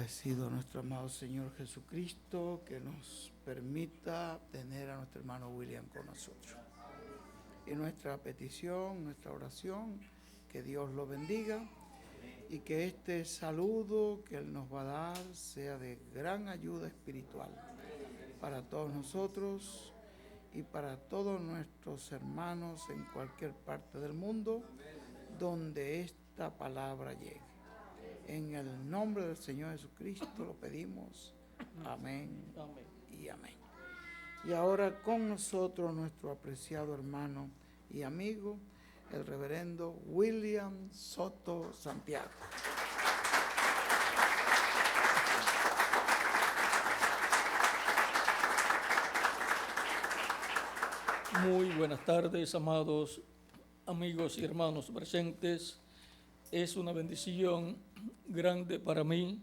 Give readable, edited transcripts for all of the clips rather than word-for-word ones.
agradecido a nuestro amado Señor Jesucristo que nos permita tener a nuestro hermano William con nosotros. Y nuestra petición, nuestra oración, que Dios lo bendiga y que este saludo que Él nos va a dar sea de gran ayuda espiritual para todos nosotros y para todos nuestros hermanos en cualquier parte del mundo donde esta palabra llegue. En el nombre del Señor Jesucristo lo pedimos. Amén y amén. Y ahora con nosotros nuestro apreciado hermano y amigo, el reverendo William Soto Santiago. Muy buenas tardes, amados amigos y hermanos presentes. Es una bendición grande para mí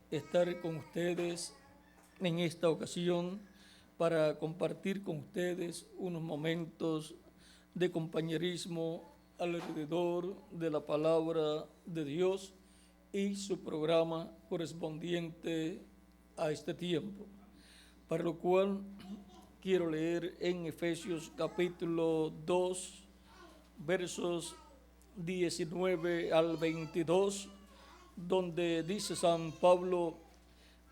estar con ustedes en esta ocasión para compartir con ustedes unos momentos de compañerismo alrededor de la palabra de Dios y su programa correspondiente a este tiempo, para lo cual quiero leer en Efesios capítulo 2, versos 19 al 22, donde dice San Pablo: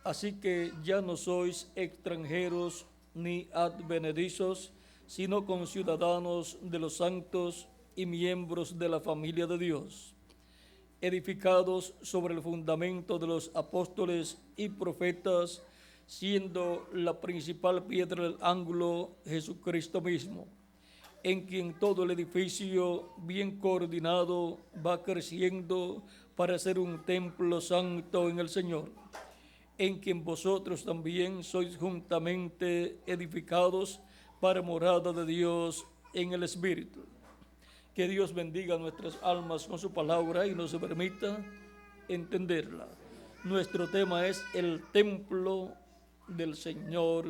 así que ya no sois extranjeros ni advenedizos, sino conciudadanos de los santos y miembros de la familia de Dios, edificados sobre el fundamento de los apóstoles y profetas, siendo la principal piedra del ángulo Jesucristo mismo, en quien todo el edificio bien coordinado va creciendo para ser un templo santo en el Señor, en quien vosotros también sois juntamente edificados para morada de Dios en el Espíritu. Que Dios bendiga nuestras almas con su palabra y nos permita entenderla. Nuestro tema es el templo del Señor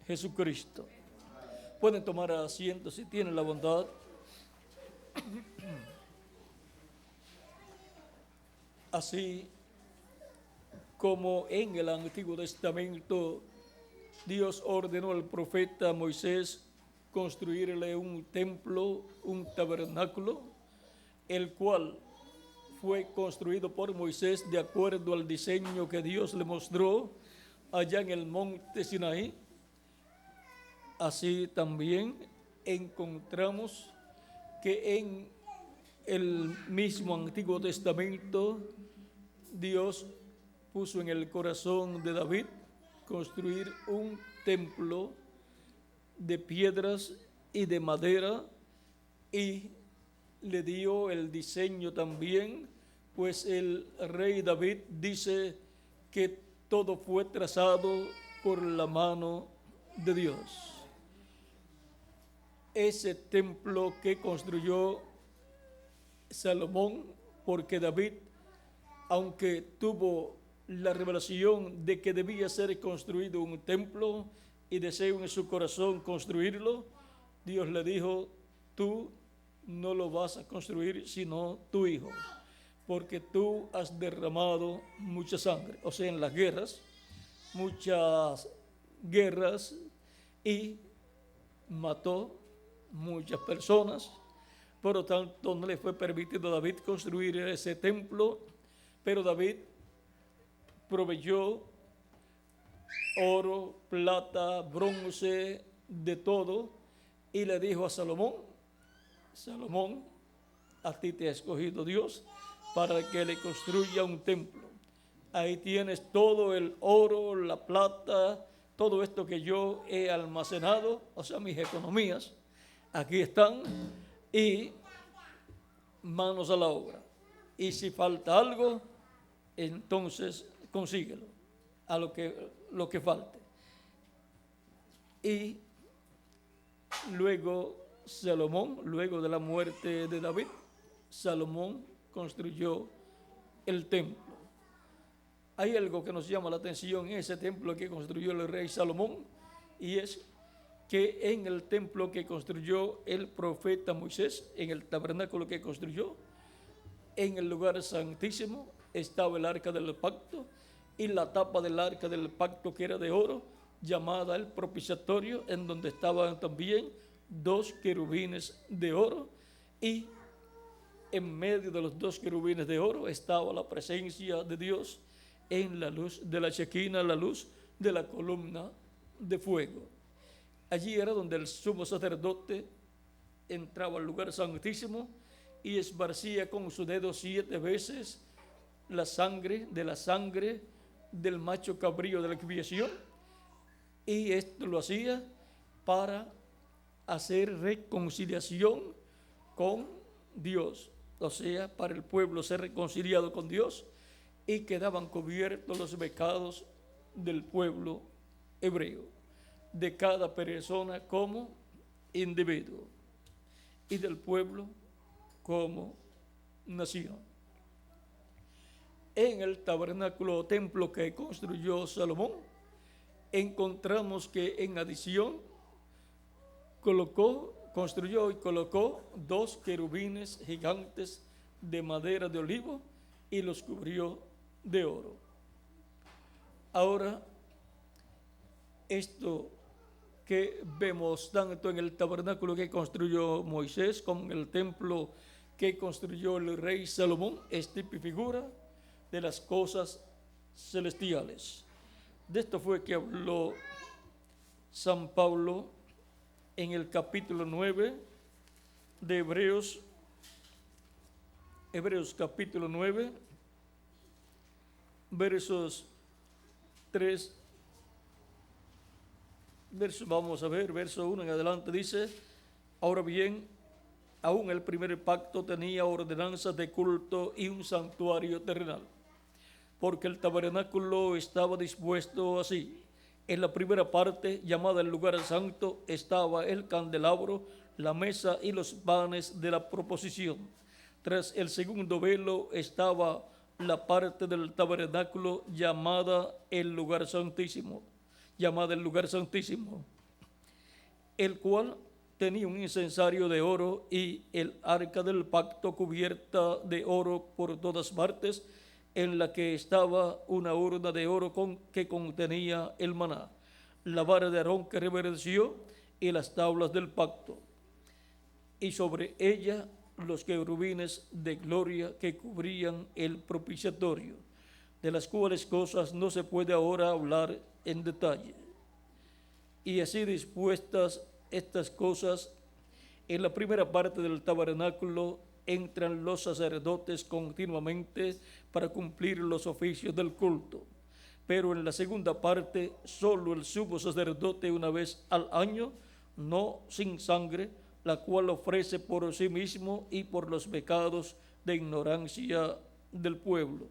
Jesucristo. Pueden tomar asiento si tienen la bondad. Así como en el Antiguo Testamento Dios ordenó al profeta Moisés construirle un templo, un tabernáculo, el cual fue construido por Moisés de acuerdo al diseño que Dios le mostró allá en el monte Sinaí. Así también encontramos que en el mismo Antiguo Testamento Dios puso en el corazón de David construir un templo de piedras y de madera, y le dio el diseño también, pues el rey David dice que todo fue trazado por la mano de Dios. Ese templo que construyó Salomón, porque David, aunque tuvo la revelación de que debía ser construido un templo y deseó en su corazón construirlo, Dios le dijo: tú no lo vas a construir sino tu hijo, porque tú has derramado mucha sangre, o sea, en las guerras, muchas guerras, y mató muchas personas. Por lo tanto, no le fue permitido a David construir ese templo, pero David proveyó oro, plata, bronce, de todo, y le dijo a Salomón: Salomón, a ti te ha escogido Dios para que le construya un templo. Ahí tienes todo el oro, la plata, todo esto que yo he almacenado, o sea, mis economías, aquí están, y manos a la obra. Y si falta algo, entonces consíguelo, a lo que falte. Y luego Salomón, luego de la muerte de David, Salomón construyó el templo. Hay algo que nos llama la atención en ese templo que construyó el rey Salomón, y es que en el templo que construyó el profeta Moisés, en el tabernáculo que construyó, en el lugar santísimo estaba el arca del pacto, y la tapa del arca del pacto que era de oro, llamada el propiciatorio, en donde estaban también 2 querubines de oro, y en medio de los 2 querubines de oro estaba la presencia de Dios en la luz de la Shequina, la luz de la columna de fuego. Allí era donde el sumo sacerdote entraba al lugar santísimo y esparcía con su dedo 7 veces la sangre del macho cabrío de la expiación, y esto lo hacía para hacer reconciliación con Dios, o sea, para el pueblo ser reconciliado con Dios, y quedaban cubiertos los pecados del pueblo hebreo, de cada persona como individuo y del pueblo como nación. En el tabernáculo o templo que construyó Salomón, encontramos que en adición construyó y colocó 2 querubines gigantes de madera de olivo y los cubrió de oro. Ahora, esto que vemos tanto en el tabernáculo que construyó Moisés como en el templo que construyó el rey Salomón es tipo y figura de las cosas celestiales. De esto fue que habló San Pablo en el capítulo 9 de Hebreos capítulo 9, versos 3, vamos a ver, verso 1 en adelante, dice: ahora bien, aún el primer pacto tenía ordenanzas de culto y un santuario terrenal, porque el tabernáculo estaba dispuesto así. En la primera parte, llamada el lugar santo, estaba el candelabro, la mesa y los panes de la proposición. Tras el segundo velo estaba la parte del tabernáculo llamada el lugar santísimo, el cual tenía un incensario de oro y el arca del pacto cubierta de oro por todas partes, en la que estaba una urna de oro que contenía el maná, la vara de Aarón que reverenció y las tablas del pacto, y sobre ella los querubines de gloria que cubrían el propiciatorio, de las cuales cosas no se puede ahora hablar en detalle. Y así dispuestas estas cosas, en la primera parte del tabernáculo entran los sacerdotes continuamente para cumplir los oficios del culto, pero en la segunda parte solo el sumo sacerdote una vez al año, no sin sangre, la cual ofrece por sí mismo y por los pecados de ignorancia del pueblo,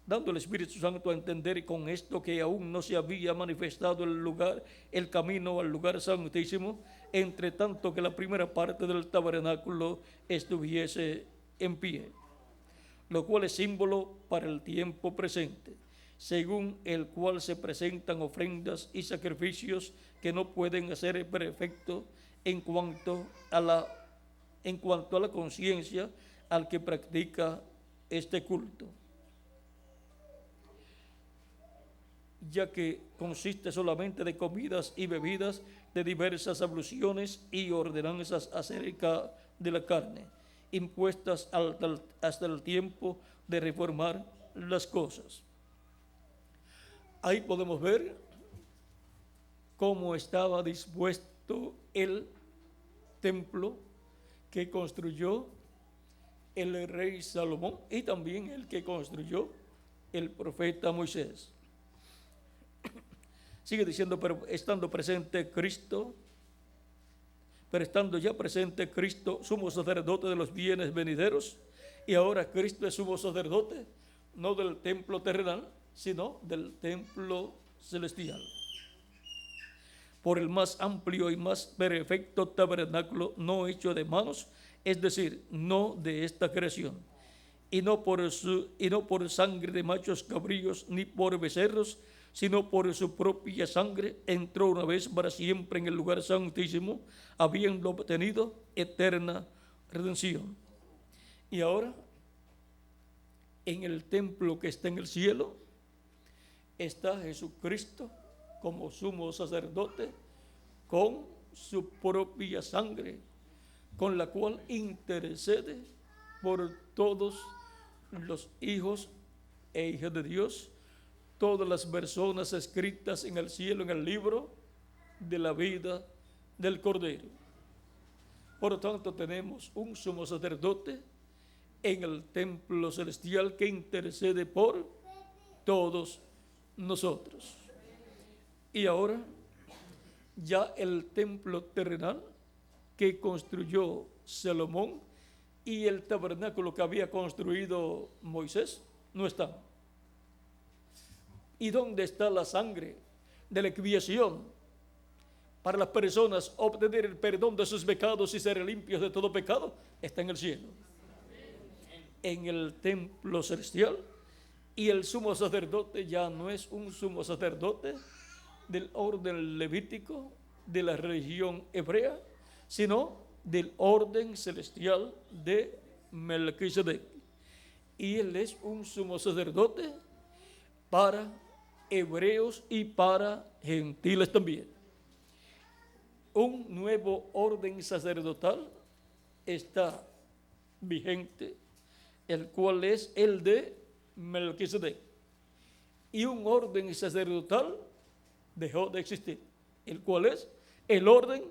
dando el Espíritu Santo a entender con esto que aún no se había manifestado el camino al lugar santísimo, entre tanto que la primera parte del tabernáculo estuviese en pie, lo cual es símbolo para el tiempo presente, según el cual se presentan ofrendas y sacrificios que no pueden hacer perfecto en cuanto a la conciencia al que practica este culto, ya que consiste solamente de comidas y bebidas, de diversas abluciones y ordenanzas acerca de la carne, impuestas hasta el tiempo de reformar las cosas. Ahí podemos ver cómo estaba dispuesto el templo que construyó el rey Salomón y también el que construyó el profeta Moisés. Sigue diciendo, pero estando ya presente Cristo, sumo sacerdote de los bienes venideros, y ahora Cristo es sumo sacerdote, no del templo terrenal, sino del templo celestial, por el más amplio y más perfecto tabernáculo no hecho de manos, es decir, no de esta creación, y no por sangre de machos cabríos ni por becerros, sino por su propia sangre, entró una vez para siempre en el lugar santísimo, habiendo obtenido eterna redención. Y ahora, en el templo que está en el cielo, está Jesucristo como sumo sacerdote con su propia sangre, con la cual intercede por todos los hijos e hijas de Dios, todas las personas escritas en el cielo, en el libro de la vida del Cordero. Por lo tanto, tenemos un sumo sacerdote en el templo celestial que intercede por todos nosotros. Y ahora, ya el templo terrenal que construyó Salomón y el tabernáculo que había construido Moisés no están. ¿Y dónde está la sangre de la expiación para las personas obtener el perdón de sus pecados y ser limpios de todo pecado? Está en el cielo, en el templo celestial. Y el sumo sacerdote ya no es un sumo sacerdote del orden levítico de la religión hebrea, sino del orden celestial de Melquisedec. Y él es un sumo sacerdote para hebreos y para gentiles también. Un nuevo orden sacerdotal está vigente, el cual es el de Melquisedec. Y un orden sacerdotal dejó de existir, el cual es el orden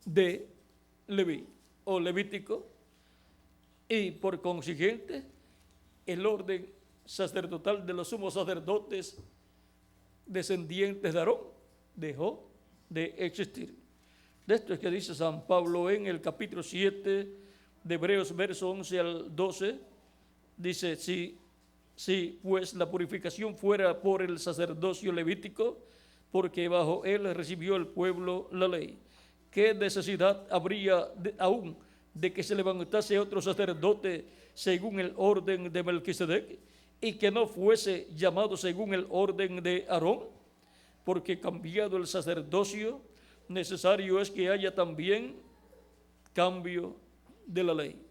de Leví o Levítico, y por consiguiente el orden sacerdotal de los sumos sacerdotes descendientes de Aarón dejó de existir. De esto es que dice San Pablo en el capítulo 7 de Hebreos, verso 11 al 12, dice: si pues la purificación fuera por el sacerdocio levítico, porque bajo él recibió el pueblo la ley, ¿qué necesidad habría aún de que se levantase otro sacerdote según el orden de Melquisedec, y que no fuese llamado según el orden de Aarón? Porque cambiado el sacerdocio, necesario es que haya también cambio de la ley.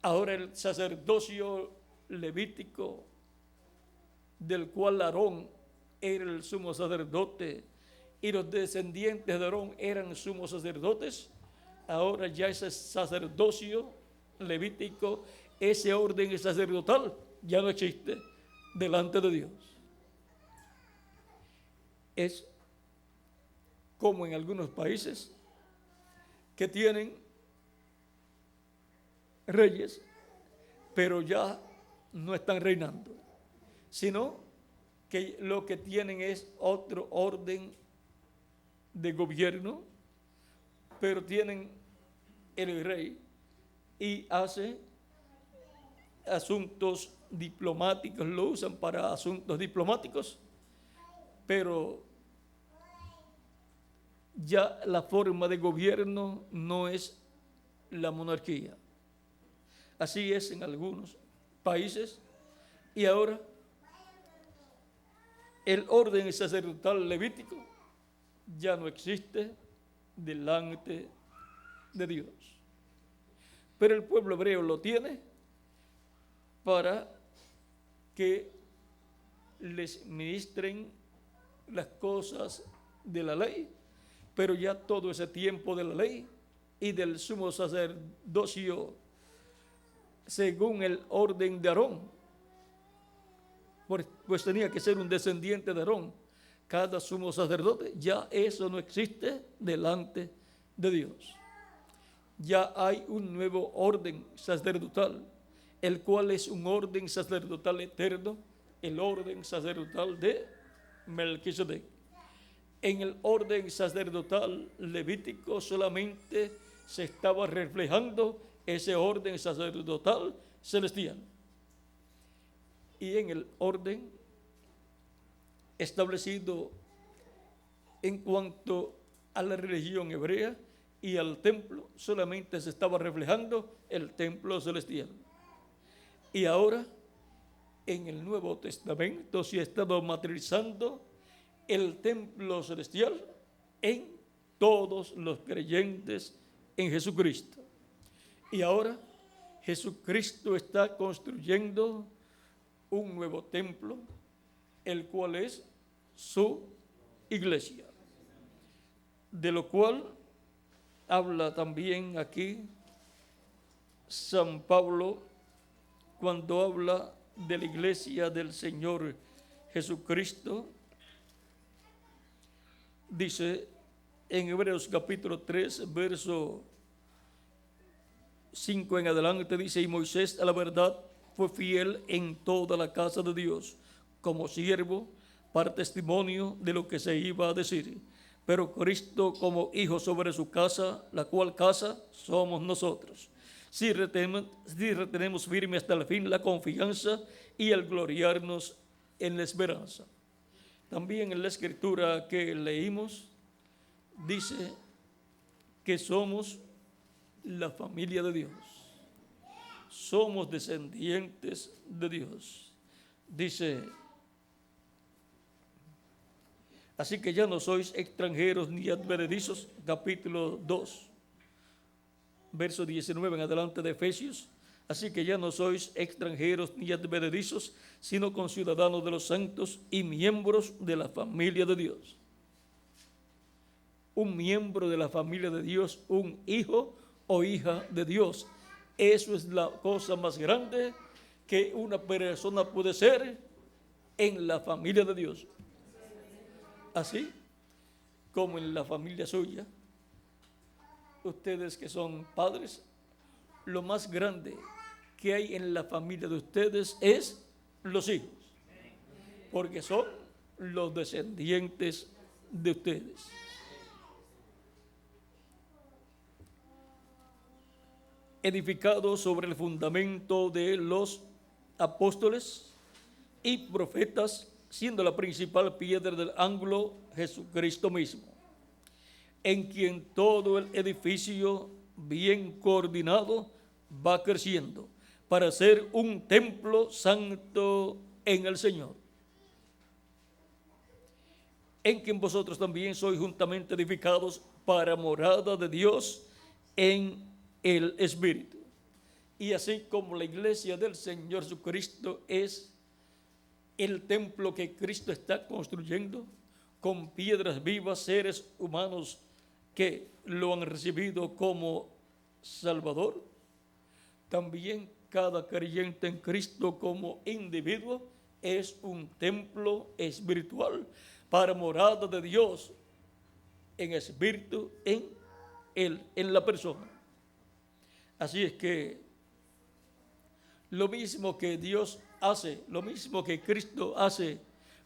Ahora el sacerdocio levítico, del cual Aarón era el sumo sacerdote y los descendientes de Aarón eran sumos sacerdotes, ahora ya ese sacerdocio levítico, ese orden sacerdotal ya no existe delante de Dios. Es como en algunos países que tienen reyes, pero ya no están reinando, sino que lo que tienen es otro orden de gobierno, pero tienen el rey y hace asuntos diplomáticos, lo usan para asuntos diplomáticos, pero ya la forma de gobierno no es la monarquía. Así es en algunos países. Y ahora el orden sacerdotal levítico ya no existe delante de Dios. Pero el pueblo hebreo lo tiene para que les ministren las cosas de la ley, pero ya todo ese tiempo de la ley y del sumo sacerdocio según el orden de Aarón, pues tenía que ser un descendiente de Aarón cada sumo sacerdote, ya eso no existe delante de Dios. Ya hay un nuevo orden sacerdotal, el cual es un orden sacerdotal eterno, el orden sacerdotal de Melquisedec. En el orden sacerdotal levítico solamente se estaba reflejando ese orden sacerdotal celestial. Y en el orden establecido en cuanto a la religión hebrea y al templo, solamente se estaba reflejando el templo celestial. Y ahora, en el Nuevo Testamento, se ha estado materializando el templo celestial en todos los creyentes en Jesucristo. Y ahora Jesucristo está construyendo un nuevo templo el cual es su iglesia, de lo cual habla también aquí San Pablo cuando habla de la iglesia del Señor Jesucristo. Dice en Hebreos capítulo 3, verso 5 en adelante, dice: y Moisés a la verdad fue fiel en toda la casa de Dios como siervo para testimonio de lo que se iba a decir, pero Cristo como hijo sobre su casa, la cual casa somos nosotros, si retenemos firme hasta el fin la confianza y el gloriarnos en la esperanza. También en la escritura que leímos dice que somos la familia de Dios, somos descendientes de Dios. Dice: así que ya no sois extranjeros ni advenedizos, capítulo 2, verso 19 en adelante de Efesios. Así que ya no sois extranjeros ni advenedizos, sino conciudadanos de los santos y miembros de la familia de Dios. Un miembro de la familia de Dios, un hijo o hija de Dios. Eso es la cosa más grande que una persona puede ser en la familia de Dios. Así como en la familia suya, ustedes que son padres, lo más grande que hay en la familia de ustedes es los hijos, porque son los descendientes de ustedes. Edificados sobre el fundamento de los apóstoles y profetas, siendo la principal piedra del ángulo Jesucristo mismo, en quien todo el edificio bien coordinado va creciendo para ser un templo santo en el Señor, en quien vosotros también sois juntamente edificados para morada de Dios en el Espíritu. Y así como la iglesia del Señor Jesucristo es el templo que Cristo está construyendo con piedras vivas, seres humanos que lo han recibido como Salvador, también cada creyente en Cristo como individuo es un templo espiritual para morada de Dios en espíritu, en él, en la persona. Así es que lo mismo que Dios hace, lo mismo que Cristo hace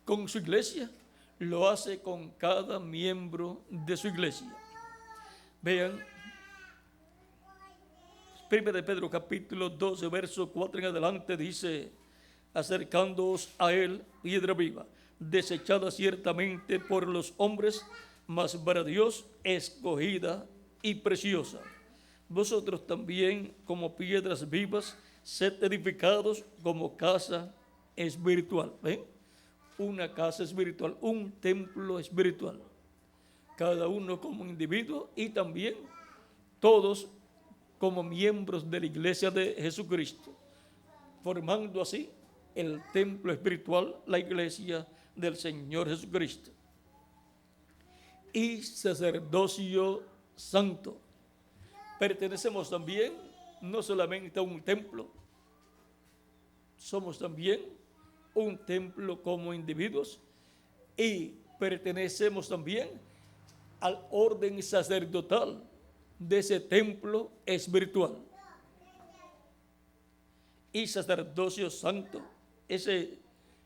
con su iglesia, lo hace con cada miembro de su iglesia. Vean, 1 de Pedro capítulo 12, verso 4 en adelante dice: acercándoos a él, piedra viva, desechada ciertamente por los hombres, mas para Dios escogida y preciosa. Vosotros también, como piedras vivas, sed edificados como casa espiritual. ¿Ven? Una casa espiritual, un templo espiritual. Cada uno como individuo y también todos como miembros de la iglesia de Jesucristo, formando así el templo espiritual, la iglesia del Señor Jesucristo. Y sacerdocio santo. Pertenecemos también no solamente a un templo, somos también un templo como individuos y pertenecemos también al orden sacerdotal de ese templo espiritual. Y sacerdocio santo, ese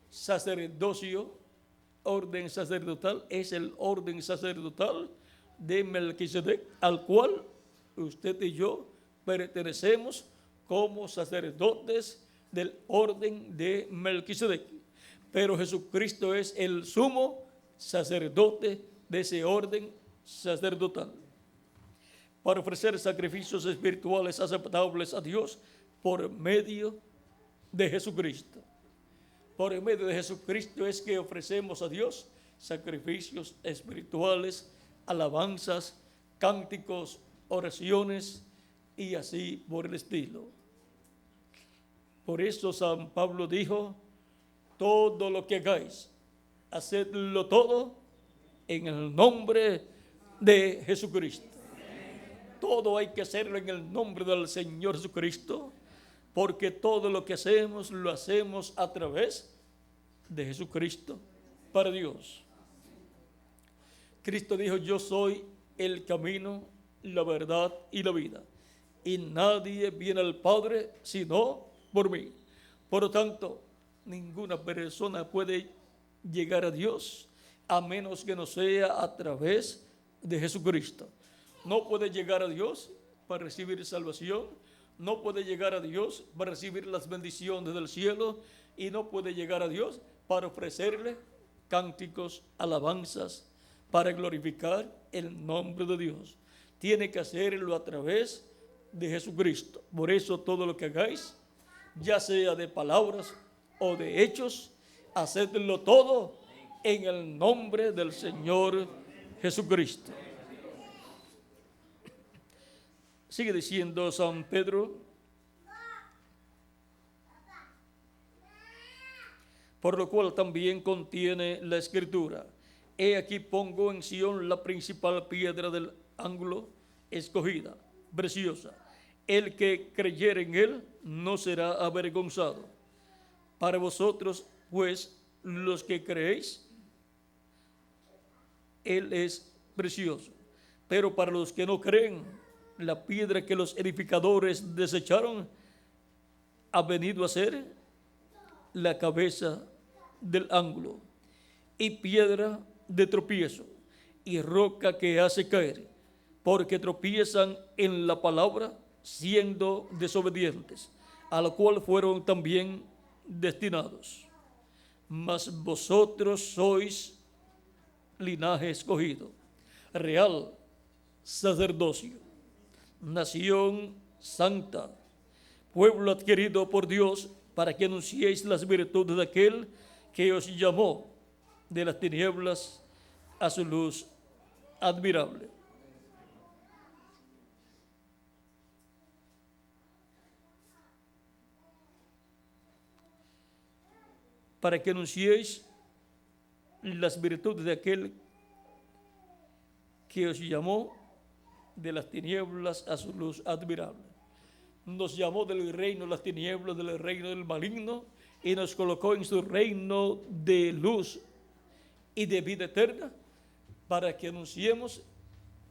sacerdocio, orden sacerdotal, es el orden sacerdotal de Melquisedec, al cual usted y yo pertenecemos como sacerdotes del orden de Melquisedec. Pero Jesucristo es el sumo sacerdote de ese orden sacerdotal, para ofrecer sacrificios espirituales aceptables a Dios por medio de Jesucristo. Por medio de Jesucristo es que ofrecemos a Dios sacrificios espirituales, alabanzas, cánticos, oraciones y así por el estilo. Por eso San Pablo dijo: todo lo que hagáis, hacedlo todo en el nombre de Jesucristo. Todo hay que hacerlo en el nombre del Señor Jesucristo, porque todo lo que hacemos lo hacemos a través de Jesucristo para Dios. Cristo dijo: yo soy el camino, la verdad y la vida, y nadie viene al Padre sino por mí. Por lo tanto, ninguna persona puede llegar a Dios a menos que no sea a través de Jesucristo. No puede llegar a Dios para recibir salvación, no puede llegar a Dios para recibir las bendiciones del cielo, y no puede llegar a Dios para ofrecerle cánticos, alabanzas, para glorificar el nombre de Dios. Tiene que hacerlo a través de Jesucristo. Por eso todo lo que hagáis, ya sea de palabras o de hechos, hacedlo todo en el nombre del Señor Jesucristo. Sigue diciendo San Pedro: por lo cual también contiene la Escritura: he aquí pongo en Sión la principal piedra del ángulo, escogida, preciosa. El que creyere en él no será avergonzado. Para vosotros, pues, los que creéis, él es precioso. Pero para los que no creen, la piedra que los edificadores desecharon ha venido a ser la cabeza del ángulo, y piedra de tropiezo, y roca que hace caer, porque tropiezan en la palabra, siendo desobedientes, a la cual fueron también destinados. Mas vosotros sois linaje escogido, real sacerdocio, nación santa, pueblo adquirido por Dios, para que anunciéis las virtudes de aquel que os llamó de las tinieblas a su luz admirable. Para que anunciéis las virtudes de aquel que os llamó de las tinieblas a su luz admirable. Nos llamó del reino de las tinieblas, del reino del maligno, y nos colocó en su reino de luz y de vida eterna, para que anunciemos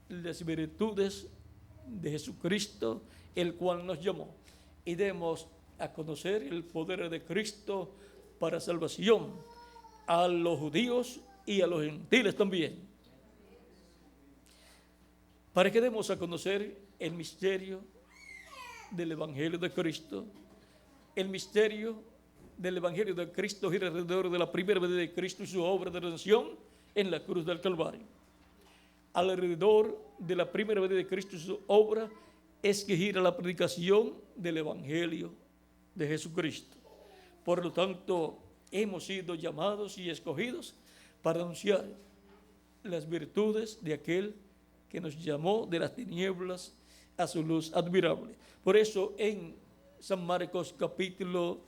las virtudes de Jesucristo, el cual nos llamó, y demos a conocer el poder de Cristo para salvación a los judíos y a los gentiles también, para que demos a conocer el misterio del Evangelio de Cristo. El misterio del Evangelio de Cristo gira alrededor de la primera venida de Cristo y su obra de redención en la cruz del Calvario. Alrededor de la primera venida de Cristo y su obra es que gira la predicación del Evangelio de Jesucristo. Por lo tanto, hemos sido llamados y escogidos para anunciar las virtudes de aquel que nos llamó de las tinieblas a su luz admirable. Por eso en San Marcos capítulo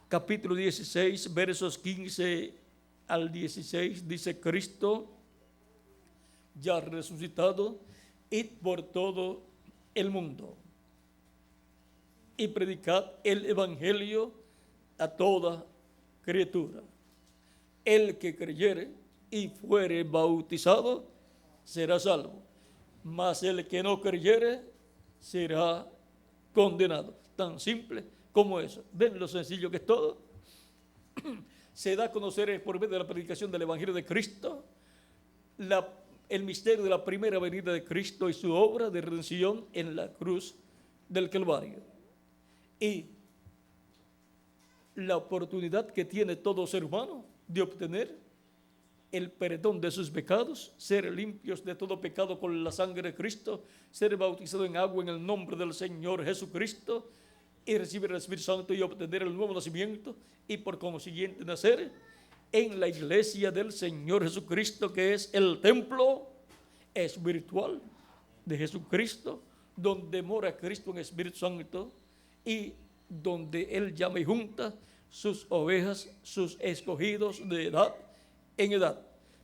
16, versos 15 al 16, dice: Cristo, ya resucitado, id por todo el mundo y predicad el evangelio a toda criatura. El que creyere y fuere bautizado será salvo, mas el que no creyere será condenado. Tan simple como eso. ¿Ven lo sencillo que es todo? Se da a conocer por medio de la predicación del Evangelio de Cristo el misterio de la primera venida de Cristo y su obra de redención en la cruz del Calvario. Y la oportunidad que tiene todo ser humano de obtener el perdón de sus pecados, ser limpios de todo pecado con la sangre de Cristo, ser bautizado en agua en el nombre del Señor Jesucristo, y recibir el Espíritu Santo y obtener el nuevo nacimiento, y por consiguiente nacer en la iglesia del Señor Jesucristo, que es el templo espiritual de Jesucristo, donde mora Cristo en Espíritu Santo y donde Él llama y junta sus ovejas, sus escogidos de edad en edad.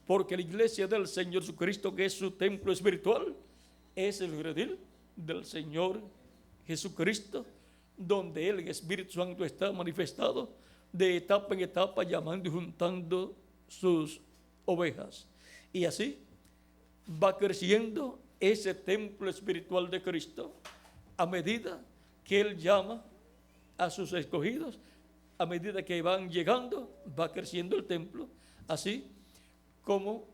Porque la iglesia del Señor Jesucristo, que es su templo espiritual, es el redil del Señor Jesucristo, donde el Espíritu Santo está manifestado de etapa en etapa, llamando y juntando sus ovejas. Y así va creciendo ese templo espiritual de Cristo a medida que Él llama a sus escogidos, a medida que van llegando, va creciendo el templo, así como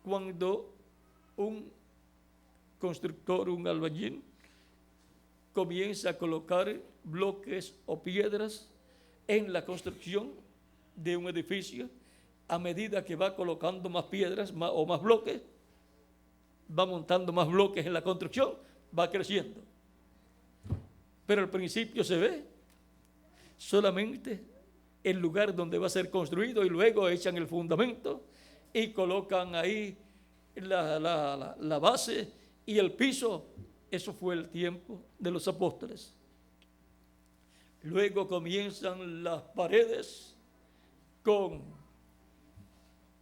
cuando un constructor, un albañil, comienza a colocar bloques o piedras en la construcción de un edificio. A medida que va colocando más piedras o más bloques, va montando más bloques en la construcción, va creciendo. Pero al principio se ve solamente el lugar donde va a ser construido, y luego echan el fundamento y colocan ahí la base y el piso. Eso fue el tiempo de los apóstoles. Luego comienzan las paredes con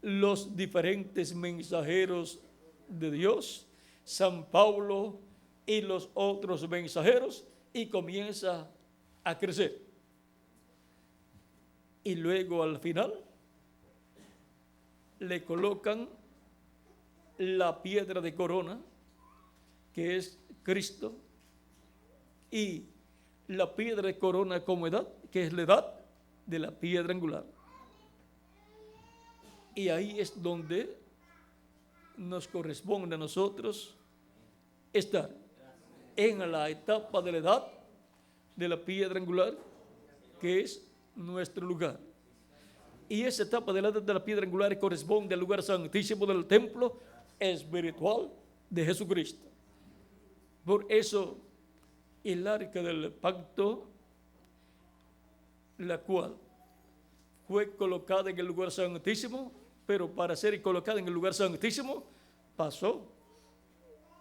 los diferentes mensajeros de Dios, San Pablo y los otros mensajeros, y comienza a crecer. Y luego al final le colocan la piedra de corona, que es Cristo, y la piedra de corona como edad, que es la edad de la piedra angular. Y ahí es donde nos corresponde a nosotros estar, en la etapa de la edad de la piedra angular, que es nuestro lugar. Y esa etapa de la edad de la piedra angular corresponde al lugar santísimo del templo espiritual de Jesucristo. Por eso el arca del pacto, la cual fue colocada en el lugar santísimo, pero para ser colocada en el lugar santísimo pasó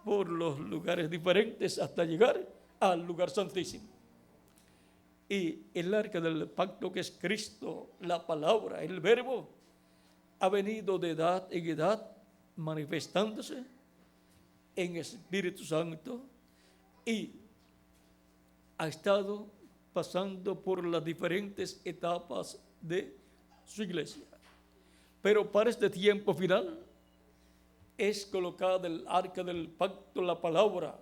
por los lugares diferentes hasta llegar al lugar santísimo. Y el arca del pacto, que es Cristo, la palabra, el verbo, ha venido de edad en edad manifestándose en Espíritu Santo, y ha estado pasando por las diferentes etapas de su iglesia. Pero para este tiempo final es colocada el arca del pacto, la palabra,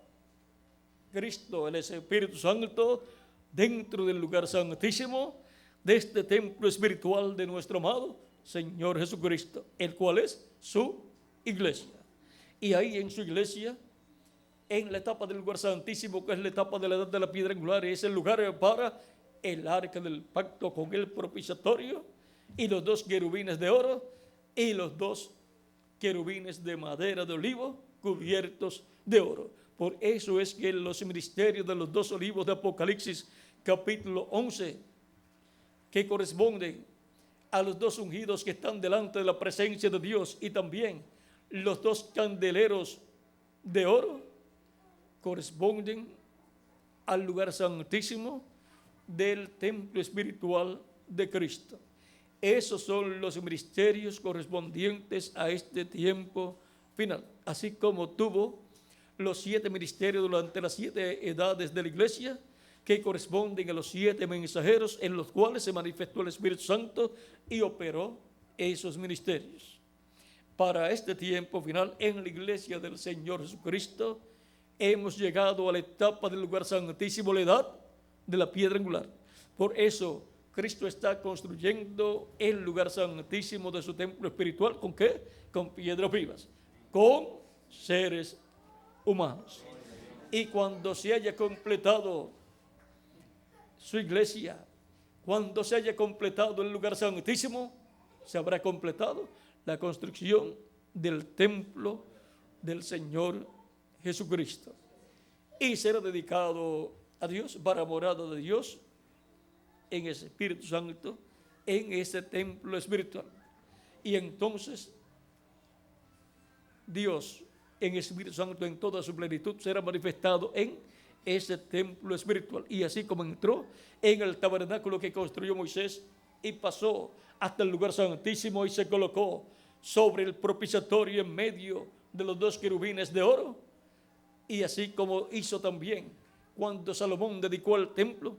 Cristo, el Espíritu Santo, dentro del lugar santísimo de este templo espiritual de nuestro amado Señor Jesucristo, el cual es su iglesia. Y ahí en su iglesia, en la etapa del lugar santísimo, que es la etapa de la edad de la piedra angular, es el lugar para el arca del pacto con el propiciatorio, y los dos querubines de oro y los dos querubines de madera de olivo cubiertos de oro. Por eso es que los ministerios de los dos olivos de Apocalipsis capítulo 11, que corresponden a los dos ungidos que están delante de la presencia de Dios, y también los dos candeleros de oro, corresponden al lugar santísimo del templo espiritual de Cristo. Esos son los ministerios correspondientes a este tiempo final. Así como tuvo los 7 ministerios durante las 7 edades de la iglesia, que corresponden a los 7 mensajeros en los cuales se manifestó el Espíritu Santo y operó esos ministerios. Para este tiempo final, en la iglesia del Señor Jesucristo, hemos llegado a la etapa del lugar santísimo, la edad de la piedra angular. Por eso Cristo está construyendo el lugar santísimo de su templo espiritual. ¿Con qué? Con piedras vivas, con seres humanos. Y cuando se haya completado su iglesia, cuando se haya completado el lugar santísimo, se habrá completado la construcción del templo del Señor Jesucristo, y será dedicado a Dios, para morada de Dios en ese Espíritu Santo, en ese templo espiritual. Y entonces Dios en Espíritu Santo en toda su plenitud será manifestado en ese templo espiritual. Y así como entró en el tabernáculo que construyó Moisés y pasó hasta el lugar santísimo y se colocó sobre el propiciatorio en medio de los dos querubines de oro. Y así como hizo también cuando Salomón dedicó el templo,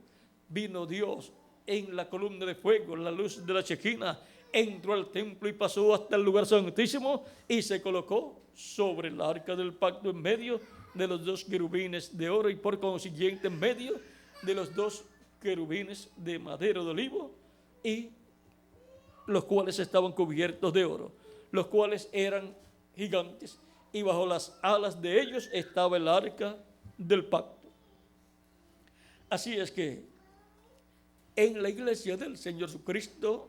vino Dios en la columna de fuego, la luz de la Shequina, entró al templo y pasó hasta el lugar santísimo y se colocó sobre el arca del pacto en medio de los dos querubines de oro y por consiguiente en medio de los dos querubines de madero de olivo, y los cuales estaban cubiertos de oro, los cuales eran gigantes, y bajo las alas de ellos estaba el arca del pacto. Así es que en la iglesia del Señor Jesucristo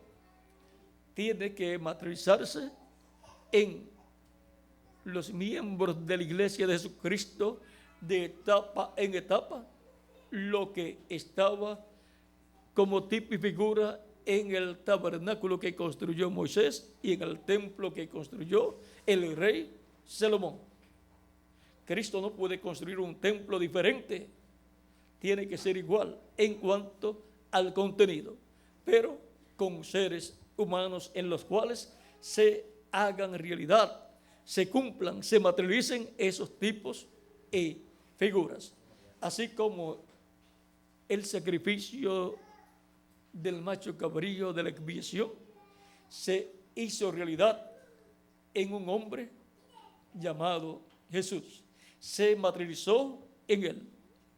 tiene que materializarse en los miembros de la iglesia de Jesucristo de etapa en etapa lo que estaba como tipo y figura en el tabernáculo que construyó Moisés y en el templo que construyó el rey Salomón. Cristo no puede construir un templo diferente, tiene que ser igual en cuanto al contenido, pero con seres humanos en los cuales se hagan realidad, se cumplan, se materialicen esos tipos y figuras. Así como el sacrificio del macho cabrío de la expiación se hizo realidad en un hombre llamado Jesús, se materializó en él.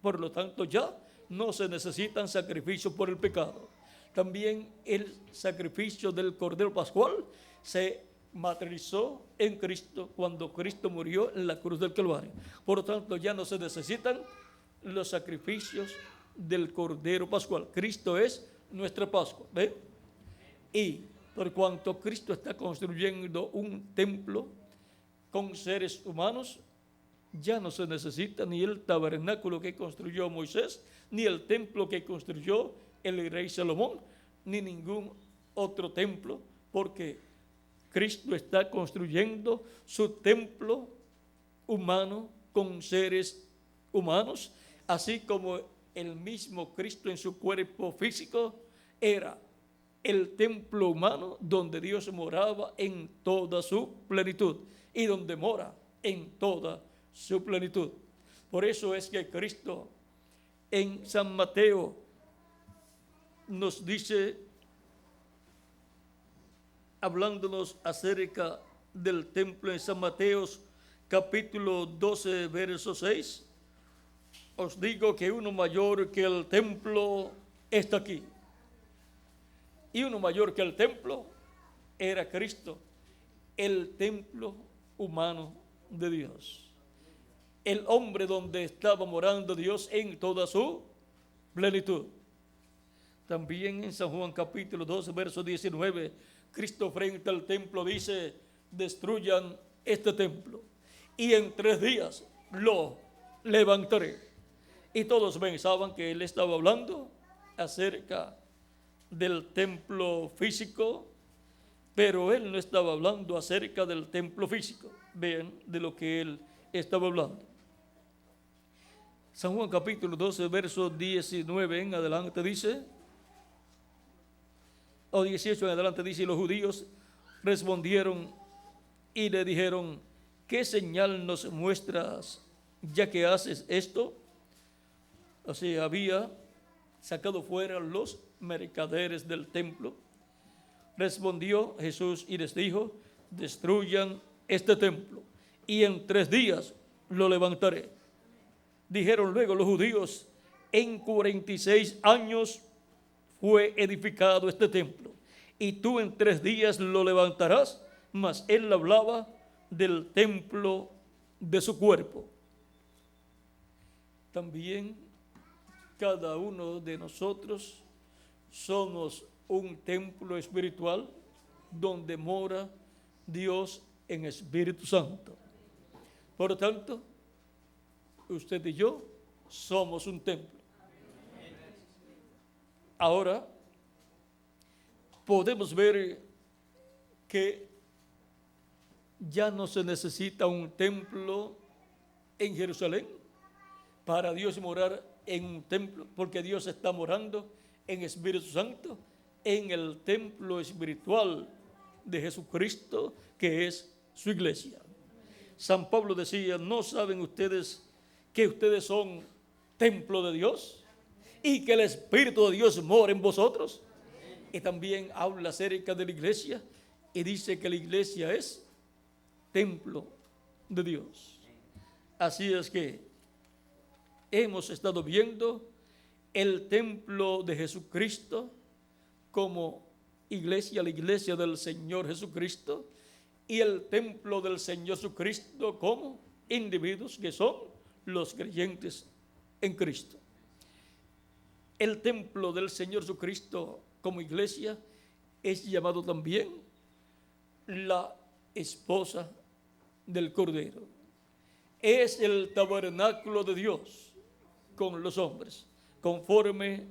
Por lo tanto, ya no se necesitan sacrificios por el pecado. También el sacrificio del Cordero Pascual se materializó en Cristo cuando Cristo murió en la cruz del Calvario. Por lo tanto, ya no se necesitan los sacrificios del Cordero Pascual. Cristo es nuestra Pascua, ¿ve? Y por cuanto Cristo está construyendo un templo con seres humanos, ya no se necesita ni el tabernáculo que construyó Moisés, ni el templo que construyó el rey Salomón, ni ningún otro templo, porque Cristo está construyendo su templo humano con seres humanos, así como el mismo Cristo en su cuerpo físico era el templo humano donde Dios moraba en toda su plenitud y donde mora en toda su plenitud. Por eso es que Cristo en San Mateo nos dice, hablándonos acerca del templo en San Mateo capítulo 12 verso 6, os digo que uno mayor que el templo está aquí. Y uno mayor que el templo era Cristo, el templo humano de Dios, el hombre donde estaba morando Dios en toda su plenitud. También en San Juan capítulo 12 verso 19, Cristo frente al templo dice, destruyan este templo y en 3 días lo levantaré. Y todos pensaban que él estaba hablando acerca del templo físico, pero él no estaba hablando acerca del templo físico. Vean de lo que él estaba hablando. San Juan capítulo 12, verso 19 en adelante dice, o 18 en adelante dice, y los judíos respondieron y le dijeron, ¿qué señal nos muestras ya que haces esto? O sea, había sacado fuera los mercaderes del templo. Respondió Jesús y les dijo, destruyan este templo y en 3 días lo levantaré. Dijeron luego los judíos, en 46 años fue edificado este templo y tú en 3 días lo levantarás. Mas él hablaba del templo de su cuerpo. También cada uno de nosotros somos un templo espiritual donde mora Dios en Espíritu Santo. Por lo tanto, usted y yo somos un templo. Ahora, podemos ver que ya no se necesita un templo en Jerusalén, para Dios morar en un templo, porque Dios está morando en Espíritu Santo, en el templo espiritual de Jesucristo, que es su iglesia. San Pablo decía, ¿no saben ustedes que ustedes son templo de Dios y que el Espíritu de Dios mora en vosotros? Y también habla acerca de la iglesia y dice que la iglesia es templo de Dios. Así es que hemos estado viendo el templo de Jesucristo como iglesia, la iglesia del Señor Jesucristo, y el templo del Señor Jesucristo como individuos que son los creyentes en Cristo. El templo del Señor Jesucristo como iglesia es llamado también la esposa del Cordero. Es el tabernáculo de Dios con los hombres, conforme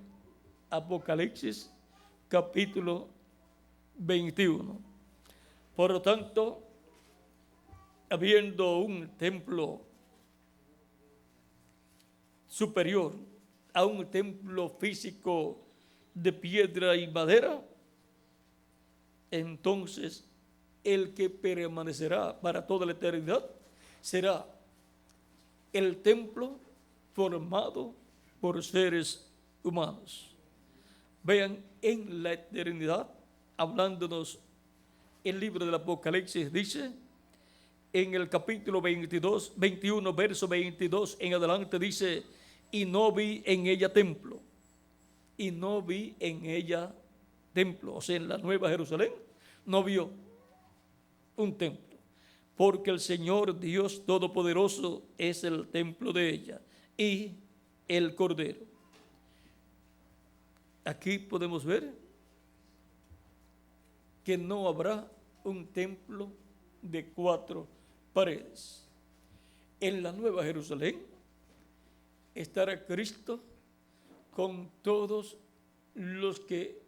Apocalipsis capítulo 21. Por lo tanto, habiendo un templo superior a un templo físico de piedra y madera, entonces el que permanecerá para toda la eternidad será el templo formado por seres humanos. Vean, en la eternidad, hablándonos el libro del Apocalipsis, dice en el capítulo 21, verso 22 en adelante, dice, y no vi en ella templo, y no vi en ella templo, o sea, en la Nueva Jerusalén no vio un templo, porque el Señor Dios Todopoderoso es el templo de ella y el Cordero. Aquí podemos ver que no habrá un templo de 4 paredes. En la Nueva Jerusalén estará Cristo con todos los que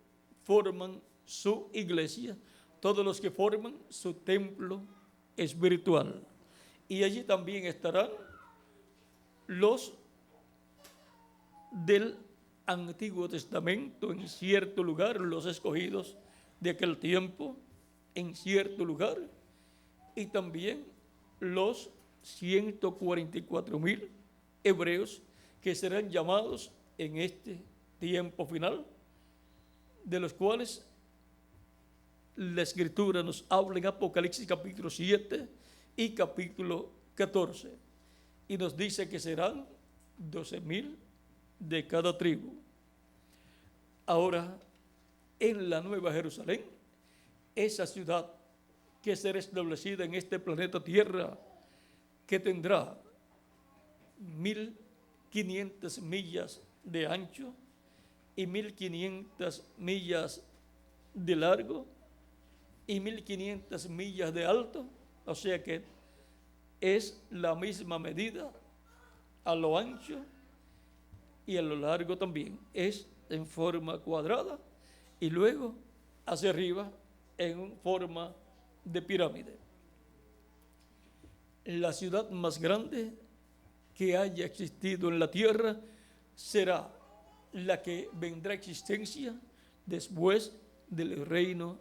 forman su iglesia, todos los que forman su templo espiritual. Y allí también estarán los del Antiguo Testamento en cierto lugar, los escogidos de aquel tiempo en cierto lugar, y también los 144,000 hebreos que serán llamados en este tiempo final, de los cuales la Escritura nos habla en Apocalipsis capítulo 7 y capítulo 14, y nos dice que serán 12,000 de cada tribu. Ahora, en la Nueva Jerusalén, esa ciudad que será establecida en este planeta Tierra, que tendrá 1,500 millas de ancho y 1,500 millas de largo y 1,500 millas de alto, o sea que es la misma medida a lo ancho y a lo largo también, es en forma cuadrada y luego hacia arriba en forma de pirámide. La ciudad más grande que haya existido en la tierra será la que vendrá a existencia después del reino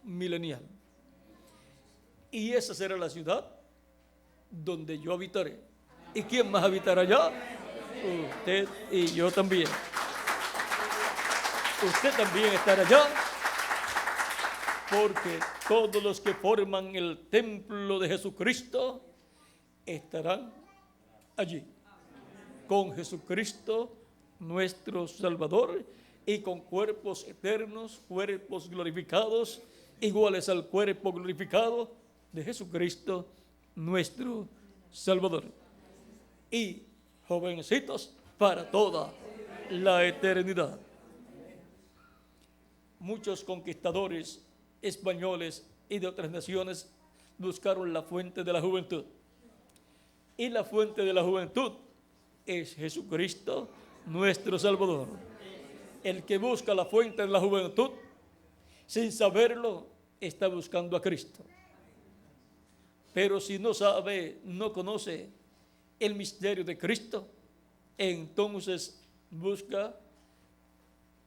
milenial. Y esa será la ciudad donde yo habitaré. ¿Y quién más habitará allá? Usted y yo también. Usted también estará allá, porque todos los que forman el templo de Jesucristo estarán allí, con Jesucristo nuestro Salvador, y con cuerpos eternos, cuerpos glorificados, iguales al cuerpo glorificado de Jesucristo nuestro Salvador. Y jovencitos para toda la eternidad. Muchos conquistadores españoles y de otras naciones buscaron la fuente de la juventud. Y la fuente de la juventud es Jesucristo, nuestro Salvador. El que busca la fuente de la juventud, sin saberlo, está buscando a Cristo. Pero si no sabe, no conoce el misterio de Cristo, entonces busca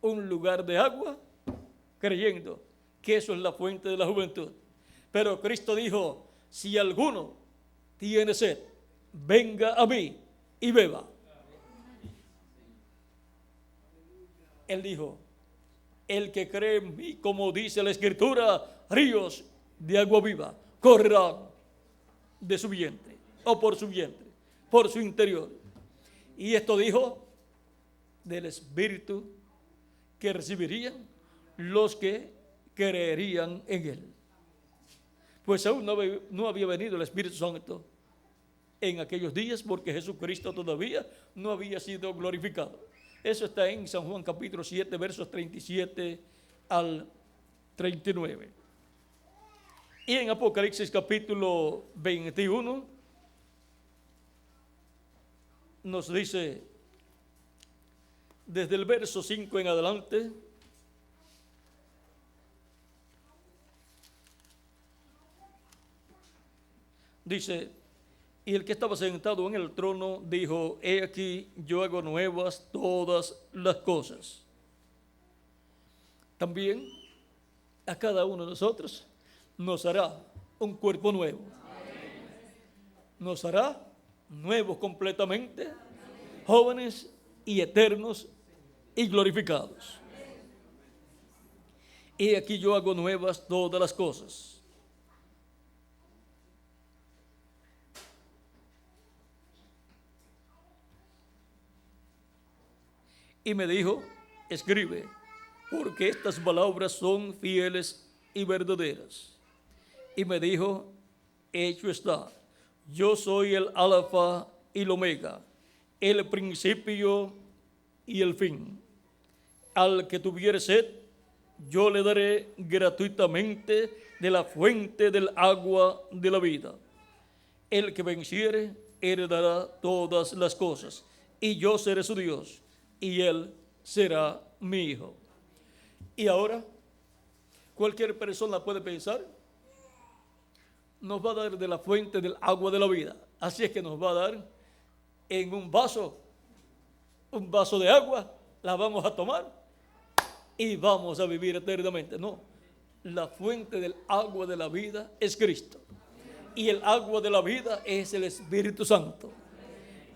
un lugar de agua, creyendo que eso es la fuente de la juventud. Pero Cristo dijo, si alguno tiene sed, venga a mí y beba. Él dijo, el que cree en mí, como dice la Escritura, ríos de agua viva correrán de su vientre, o por su vientre, por su interior. Y esto dijo del Espíritu que recibirían los que creerían en Él. Pues aún no había venido el Espíritu Santo en aquellos días, porque Jesucristo todavía no había sido glorificado. Eso está en San Juan capítulo 7, versos 37 al 39. Y en Apocalipsis capítulo 21 nos dice, desde el verso 5 en adelante, dice, y el que estaba sentado en el trono dijo, he aquí, yo hago nuevas todas las cosas. También a cada uno de nosotros nos hará un cuerpo nuevo. Nos hará nuevos completamente, jóvenes y eternos y glorificados. Y aquí yo hago nuevas todas las cosas. Y me dijo, escribe, porque estas palabras son fieles y verdaderas. Y me dijo, hecho está, yo soy el Alfa y el Omega, el principio y el fin. Al que tuviere sed, yo le daré gratuitamente de la fuente del agua de la vida. El que venciere, heredará todas las cosas, y yo seré su Dios, y él será mi hijo. Y ahora, cualquier persona puede pensar, nos va a dar de la fuente del agua de la vida. Así es que nos va a dar en un vaso de agua, la vamos a tomar y vamos a vivir eternamente. No, la fuente del agua de la vida es Cristo. Y el agua de la vida es el Espíritu Santo.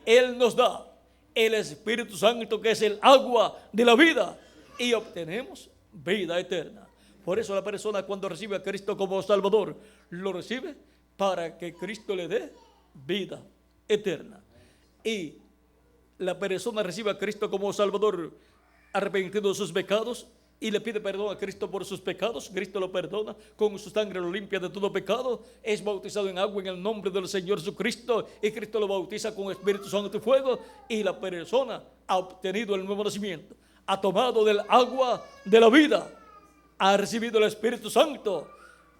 Él nos da el Espíritu Santo, que es el agua de la vida, y obtenemos vida eterna. Por eso la persona, cuando recibe a Cristo como Salvador, lo recibe para que Cristo le dé vida eterna. Y la persona recibe a Cristo como Salvador arrepentido de sus pecados y le pide perdón a Cristo por sus pecados. Cristo lo perdona, con su sangre lo limpia de todo pecado, es bautizado en agua en el nombre del Señor Jesucristo, y Cristo lo bautiza con Espíritu Santo y fuego, y la persona ha obtenido el nuevo nacimiento, ha tomado del agua de la vida, ha recibido el Espíritu Santo,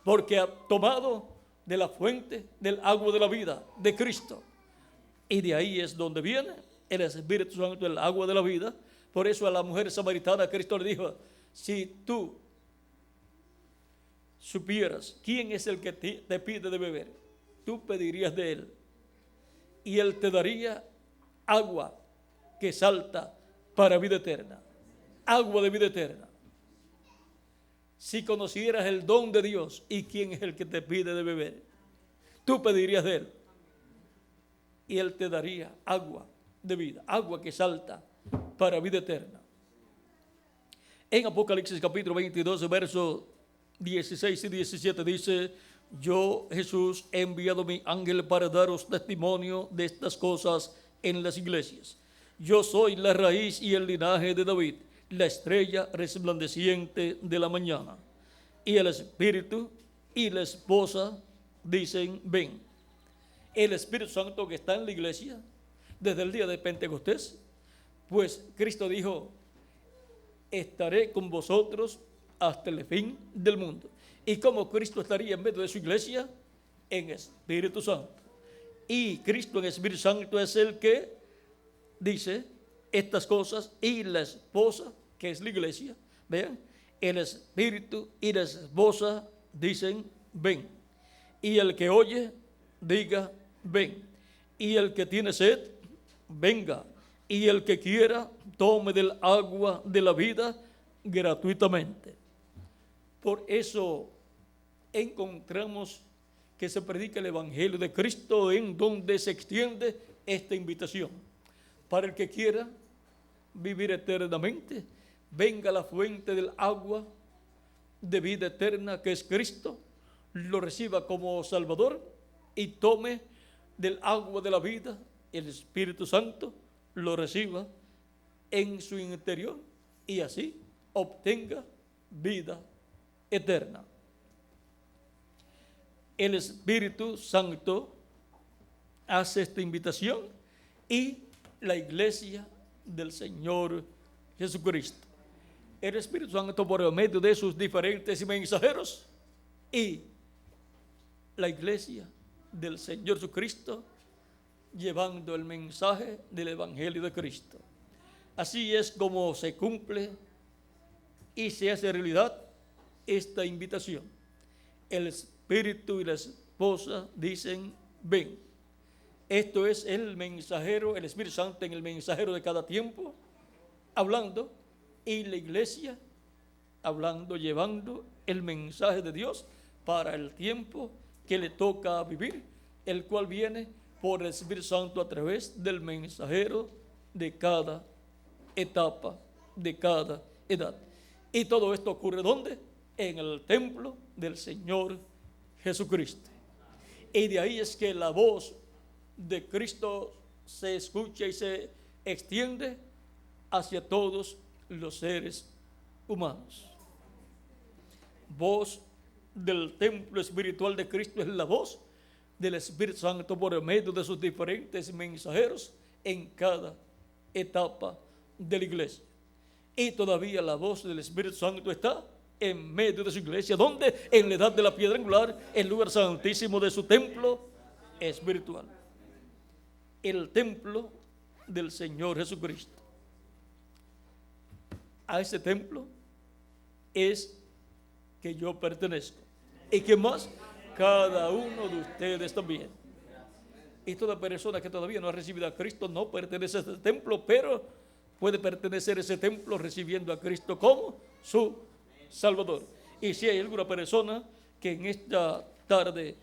porque ha tomado de la fuente del agua de la vida de Cristo. Y de ahí es donde viene el Espíritu Santo, el agua de la vida. Por eso a la mujer samaritana Cristo le dijo, si tú supieras quién es el que te pide de beber, tú pedirías de él y él te daría agua que salta para vida eterna, agua de vida eterna. Si conocieras el don de Dios y quién es el que te pide de beber, tú pedirías de él y él te daría agua de vida, agua que salta para vida eterna. En Apocalipsis capítulo 22, versos 16 y 17 dice, yo, Jesús, he enviado mi ángel para daros testimonio de estas cosas en las iglesias. Yo soy la raíz y el linaje de David, la estrella resplandeciente de la mañana. Y el Espíritu y la esposa dicen, ven. El Espíritu Santo que está en la iglesia desde el día de Pentecostés, pues Cristo dijo, estaré con vosotros hasta el fin del mundo. ¿Y cómo Cristo estaría en medio de su iglesia? En Espíritu Santo. Y Cristo en Espíritu Santo es el que dice estas cosas, y la esposa, que es la iglesia, vean, el Espíritu y la esposa dicen, ven. Y el que oye, diga, ven. Y el que tiene sed, venga. y el que quiera tome del agua de la vida gratuitamente. Por eso encontramos que se predica el Evangelio de Cristo, en donde se extiende esta invitación. Para el que quiera vivir eternamente, venga a la fuente del agua de vida eterna, que es Cristo, lo reciba como Salvador y tome del agua de la vida. El Espíritu Santo lo reciba en su interior y así obtenga vida eterna. El Espíritu Santo hace esta invitación y la iglesia del Señor Jesucristo. El Espíritu Santo, por medio de sus diferentes mensajeros, y la iglesia del Señor Jesucristo, llevando el mensaje del Evangelio de Cristo. Así es como se cumple y se hace realidad esta invitación. El Espíritu y la esposa dicen: ven. Esto es el mensajero, el Espíritu Santo en el mensajero de cada tiempo, hablando, y la iglesia hablando, llevando el mensaje de Dios para el tiempo que le toca vivir, el cual viene por el Espíritu Santo a través del mensajero de cada etapa, de cada edad. Y todo esto ocurre ¿dónde? En el templo del Señor Jesucristo. Y de ahí es que la voz de Cristo se escucha y se extiende hacia todos los seres humanos. Voz del templo espiritual de Cristo es la voz del Espíritu Santo por medio de sus diferentes mensajeros en cada etapa de la iglesia. Y todavía la voz del Espíritu Santo está en medio de su iglesia, donde en la edad de la piedra angular, el lugar santísimo de su templo espiritual, el templo del Señor Jesucristo. A ese templo es que yo pertenezco, y que más, cada uno de ustedes también. Y toda persona que todavía no ha recibido a Cristo no pertenece a este templo, pero puede pertenecer a ese templo recibiendo a Cristo como su Salvador. Y si hay alguna persona que en esta tarde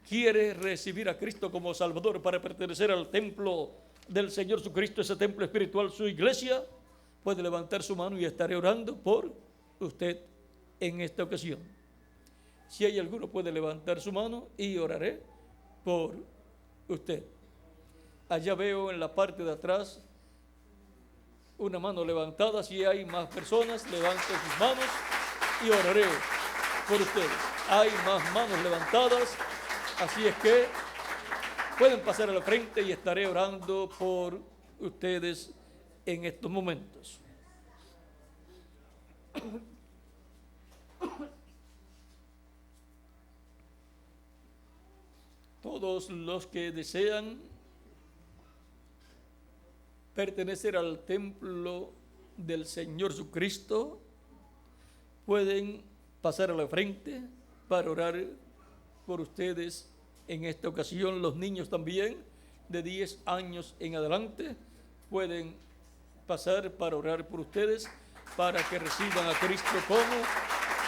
quiere recibir a Cristo como Salvador para pertenecer al templo del Señor Jesucristo, ese templo espiritual, su iglesia, puede levantar su mano y estaré orando por usted en esta ocasión. Si hay alguno, puede levantar su mano y oraré por usted. Allá veo en la parte de atrás una mano levantada. Si hay más personas, levanten sus manos y oraré por ustedes. Hay más manos levantadas, así es que pueden pasar a la frente y estaré orando por ustedes en estos momentos. Todos los que desean pertenecer al templo del Señor Jesucristo pueden pasar a la frente para orar por ustedes en esta ocasión. Los niños también de 10 años en adelante pueden pasar para orar por ustedes, para que reciban a Cristo como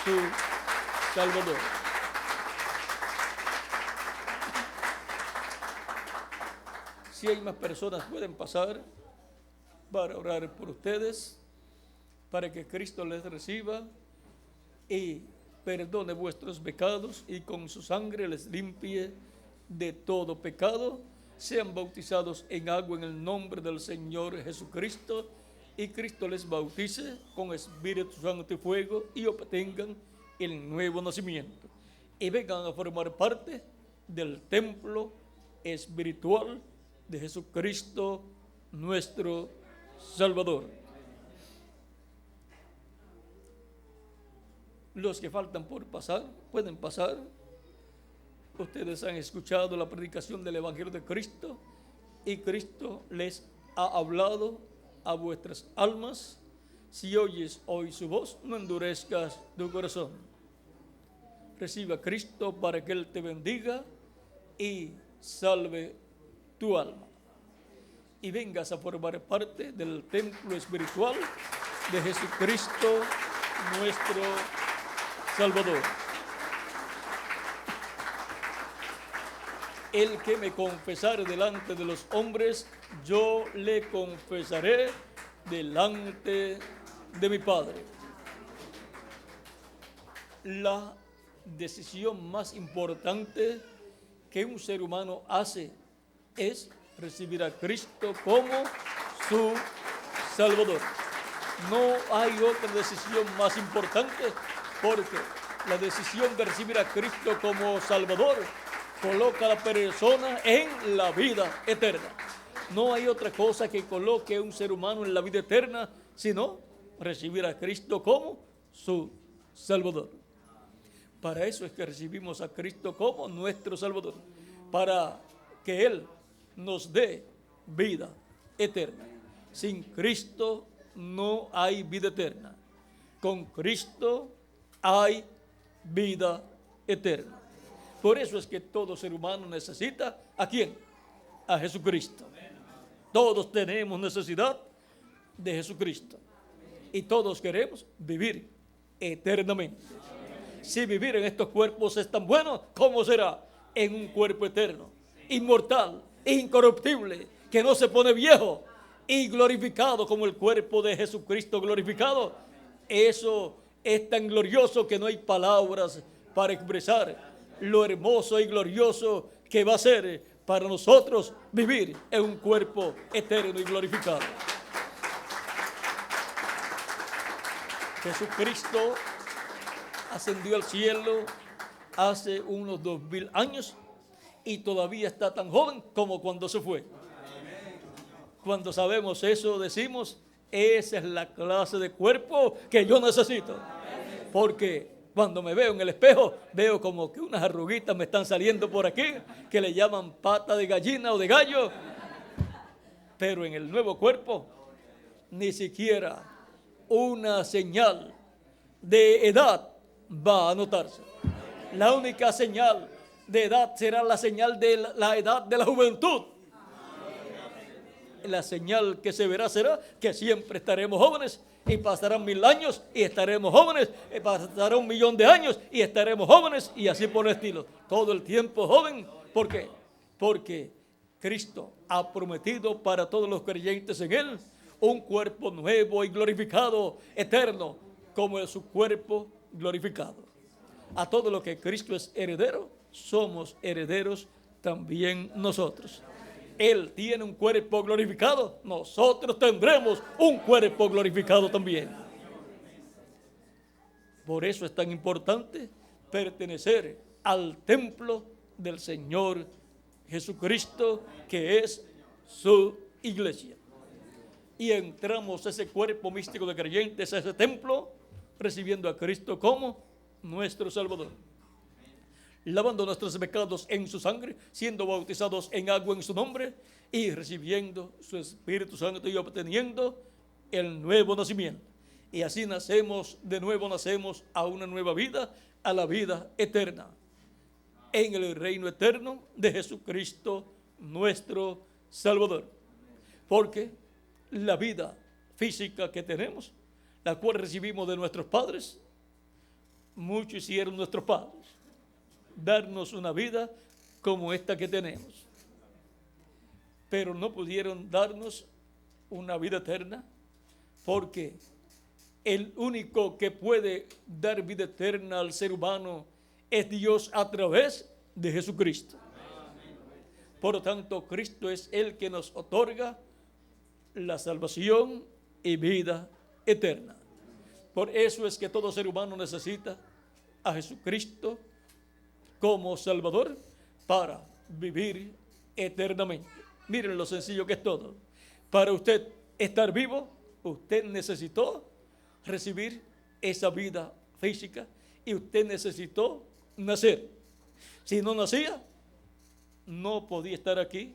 su Salvador. Si hay más personas, pueden pasar para orar por ustedes, para que Cristo les reciba y perdone vuestros pecados y con su sangre les limpie de todo pecado. Sean bautizados en agua en el nombre del Señor Jesucristo y Cristo les bautice con Espíritu Santo y fuego y obtengan el nuevo nacimiento y vengan a formar parte del templo espiritual de Jesucristo nuestro Salvador. Los que faltan por pasar, pueden pasar. Ustedes han escuchado la predicación del Evangelio de Cristo y Cristo les ha hablado a vuestras almas. Si oyes hoy su voz, no endurezcas tu corazón. Reciba a Cristo para que Él te bendiga y salve tu alma. y vengas a formar parte del templo espiritual de Jesucristo, nuestro Salvador. El que me confesare delante de los hombres, yo le confesaré delante de mi Padre. La decisión más importante que un ser humano hace es recibir a Cristo como su Salvador. No hay otra decisión más importante, porque la decisión de recibir a Cristo como Salvador coloca a la persona en la vida eterna. No hay otra cosa que coloque a un ser humano en la vida eterna sino recibir a Cristo como su Salvador. Para eso es que recibimos a Cristo como nuestro Salvador, para que Él nos dé vida eterna. Sin Cristo no hay vida eterna. Con Cristo hay vida eterna. Por eso es que todo ser humano necesita ¿a quién? A Jesucristo. Todos tenemos necesidad de Jesucristo y todos queremos vivir eternamente. Si vivir en estos cuerpos es tan bueno, ¿cómo será en un cuerpo eterno, inmortal, incorruptible, que no se pone viejo y glorificado como el cuerpo de Jesucristo glorificado? Eso es tan glorioso que no hay palabras para expresar lo hermoso y glorioso que va a ser para nosotros vivir en un cuerpo eterno y glorificado. Jesucristo ascendió al cielo hace unos 2000 años y todavía está tan joven como cuando se fue. Cuando sabemos eso, decimos, esa es la clase de cuerpo que yo necesito. Porque cuando me veo en el espejo, veo como que unas arruguitas me están saliendo por aquí, que le llaman pata de gallina o de gallo. Pero en el nuevo cuerpo, ni siquiera una señal de edad va a notarse. La única señal de edad será la señal de la edad de la juventud. La señal que se verá será que siempre estaremos jóvenes, y pasarán 1000 años y estaremos jóvenes, y pasará 1.000.000 de años y estaremos jóvenes, y así por el estilo. Todo el tiempo joven. ¿Por qué? Porque Cristo ha prometido para todos los creyentes en Él un cuerpo nuevo y glorificado, eterno, como es su cuerpo glorificado. A todo lo que Cristo es heredero, somos herederos también nosotros. Él tiene un cuerpo glorificado, nosotros tendremos un cuerpo glorificado también. Por eso es tan importante pertenecer al templo del Señor Jesucristo, que es su iglesia. Y entramos a ese cuerpo místico de creyentes, a ese templo, recibiendo a Cristo como nuestro Salvador, lavando nuestros pecados en su sangre, siendo bautizados en agua en su nombre y recibiendo su Espíritu Santo y obteniendo el nuevo nacimiento. Y así nacemos de nuevo, nacemos a una nueva vida, a la vida eterna, en el reino eterno de Jesucristo, nuestro Salvador. Porque la vida física que tenemos, la cual recibimos de nuestros padres, mucho hicieron nuestros padres, darnos una vida como esta que tenemos, pero no pudieron darnos una vida eterna, porque el único que puede dar vida eterna al ser humano es Dios a través de Jesucristo. Por lo tanto, Cristo es el que nos otorga la salvación y vida eterna. Por eso es que todo ser humano necesita a Jesucristo como Salvador para vivir eternamente. Miren lo sencillo que es todo. Para usted estar vivo, usted necesitó recibir esa vida física y usted necesitó nacer. Si no nacía, no podía estar aquí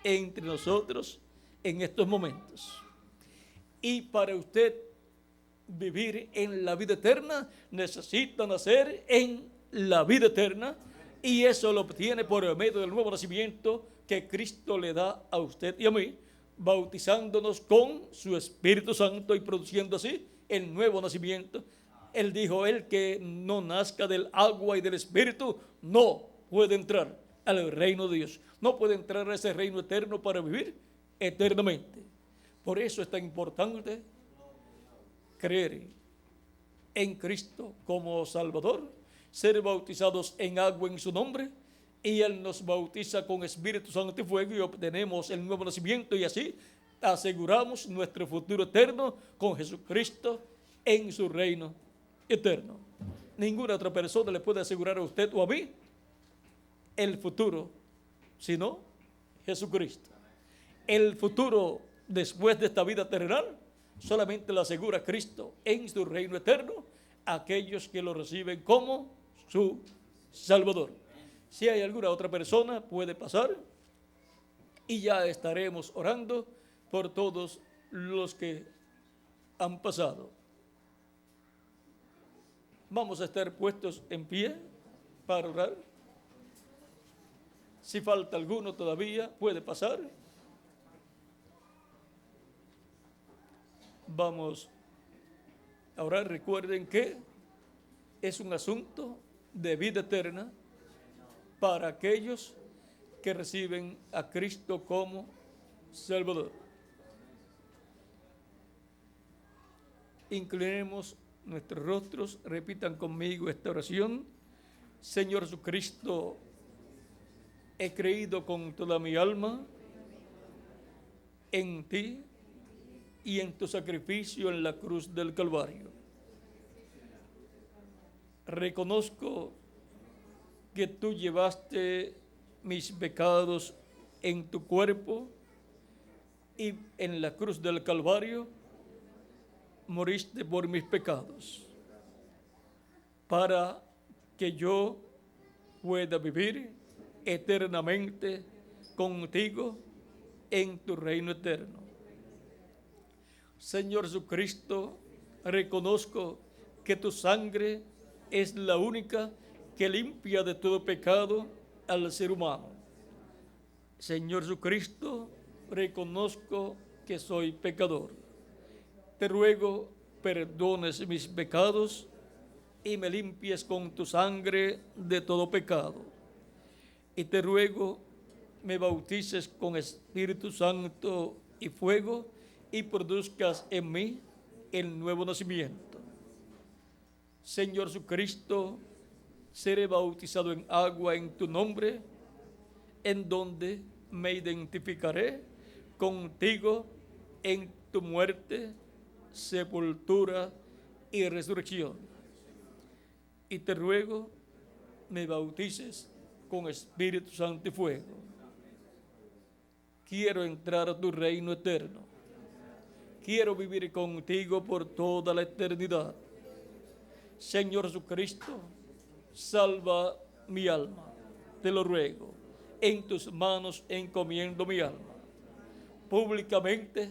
entre nosotros en estos momentos. Y para usted vivir en la vida eterna, necesita nacer en la vida eterna, y eso lo obtiene por medio del nuevo nacimiento que Cristo le da a usted y a mí, bautizándonos con su Espíritu Santo y produciendo así el nuevo nacimiento. Él dijo, el que no nazca del agua y del Espíritu no puede entrar al reino de Dios. No puede entrar a ese reino eterno para vivir eternamente. Por eso es tan importante creer en Cristo como Salvador, ser bautizados en agua en su nombre, y Él nos bautiza con Espíritu Santo y fuego y obtenemos el nuevo nacimiento, y así aseguramos nuestro futuro eterno con Jesucristo en su reino eterno. Ninguna otra persona le puede asegurar a usted o a mí el futuro, sino Jesucristo. El futuro después de esta vida terrenal solamente lo asegura Cristo en su reino eterno a aquellos que lo reciben como su Salvador. Si hay alguna otra persona, puede pasar y ya estaremos orando por todos los que han pasado. Vamos a estar puestos en pie para orar. Si falta alguno todavía, puede pasar. Vamos a orar. Recuerden que es un asunto de vida eterna para aquellos que reciben a Cristo como Salvador. Inclinemos nuestros rostros, repitan conmigo esta oración. Señor Jesucristo, he creído con toda mi alma en ti y en tu sacrificio en la cruz del Calvario. Reconozco que tú llevaste mis pecados en tu cuerpo y en la cruz del Calvario moriste por mis pecados, para que yo pueda vivir eternamente contigo en tu reino eterno. Señor Jesucristo, reconozco que tu sangre es la única que limpia de todo pecado al ser humano. Señor Jesucristo, reconozco que soy pecador. Te ruego perdones mis pecados y me limpies con tu sangre de todo pecado. Y te ruego me bautices con Espíritu Santo y fuego y produzcas en mí el nuevo nacimiento. Señor Jesucristo, seré bautizado en agua en tu nombre, en donde me identificaré contigo en tu muerte, sepultura y resurrección. Y te ruego me bautices con Espíritu Santo y fuego. Quiero entrar a tu reino eterno. Quiero vivir contigo por toda la eternidad. Señor Jesucristo, salva mi alma. Te lo ruego. En tus manos encomiendo mi alma. Públicamente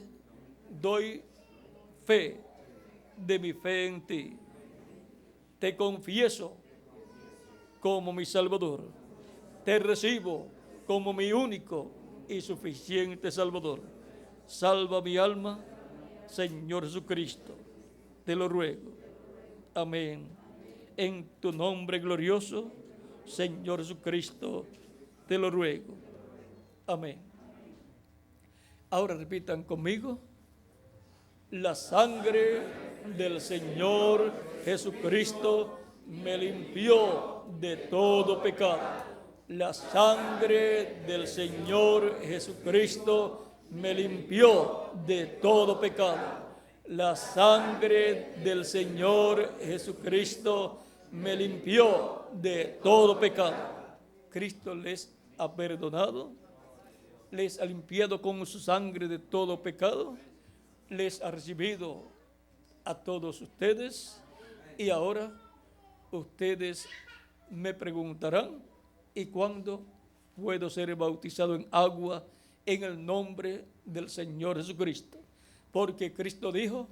doy fe de mi fe en ti. Te confieso como mi Salvador. Te recibo como mi único y suficiente Salvador. Salva mi alma, Señor Jesucristo. Te lo ruego. Amén. En tu nombre glorioso, Señor Jesucristo, te lo ruego. Amén. Ahora repitan conmigo. La sangre del Señor Jesucristo me limpió de todo pecado. La sangre del Señor Jesucristo me limpió de todo pecado. La sangre del Señor Jesucristo me limpió de todo pecado. Cristo les ha perdonado, les ha limpiado con su sangre de todo pecado, les ha recibido a todos ustedes, y ahora ustedes me preguntarán, ¿y cuándo puedo ser bautizado en agua en el nombre del Señor Jesucristo? Porque Cristo dijo,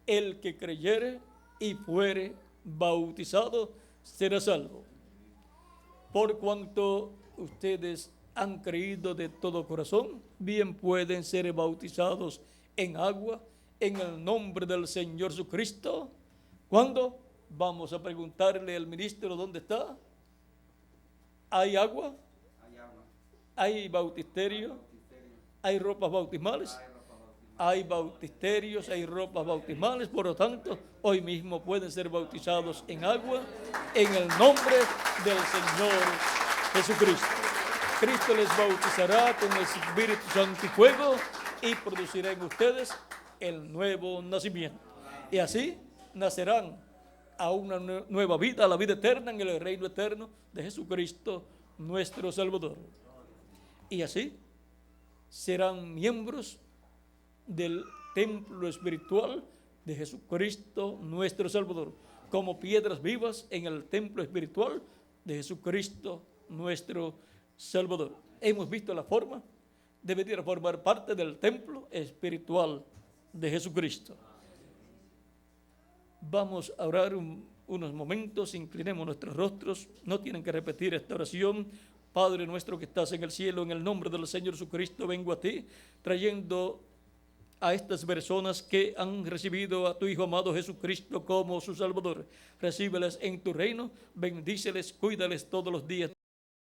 el que creyere y fuere bautizado será salvo. Por cuanto ustedes han creído de todo corazón, bien pueden ser bautizados en agua, en el nombre del Señor Jesucristo. ¿Cuándo? Vamos a preguntarle al ministro dónde está. ¿Hay agua? ¿Hay bautisterio? ¿Hay ropas bautismales? Hay bautisterios, hay ropas bautismales, por lo tanto, hoy mismo pueden ser bautizados en agua, en el nombre del Señor Jesucristo. Cristo les bautizará con el Espíritu Santo y fuego y producirá en ustedes el nuevo nacimiento. Y así nacerán a una nueva vida, a la vida eterna en el reino eterno de Jesucristo, nuestro Salvador. Y así serán miembros del templo espiritual de Jesucristo, nuestro Salvador, como piedras vivas en el templo espiritual de Jesucristo, nuestro Salvador. Hemos visto la forma de venir a formar parte del templo espiritual de Jesucristo. Vamos a orar unos momentos, inclinemos nuestros rostros, no tienen que repetir esta oración. Padre nuestro que estás en el cielo, en el nombre del Señor Jesucristo vengo a ti, trayendo a estas personas que han recibido a tu Hijo amado Jesucristo como su Salvador. Recíbeles en tu reino, bendíceles, cuídales todos los días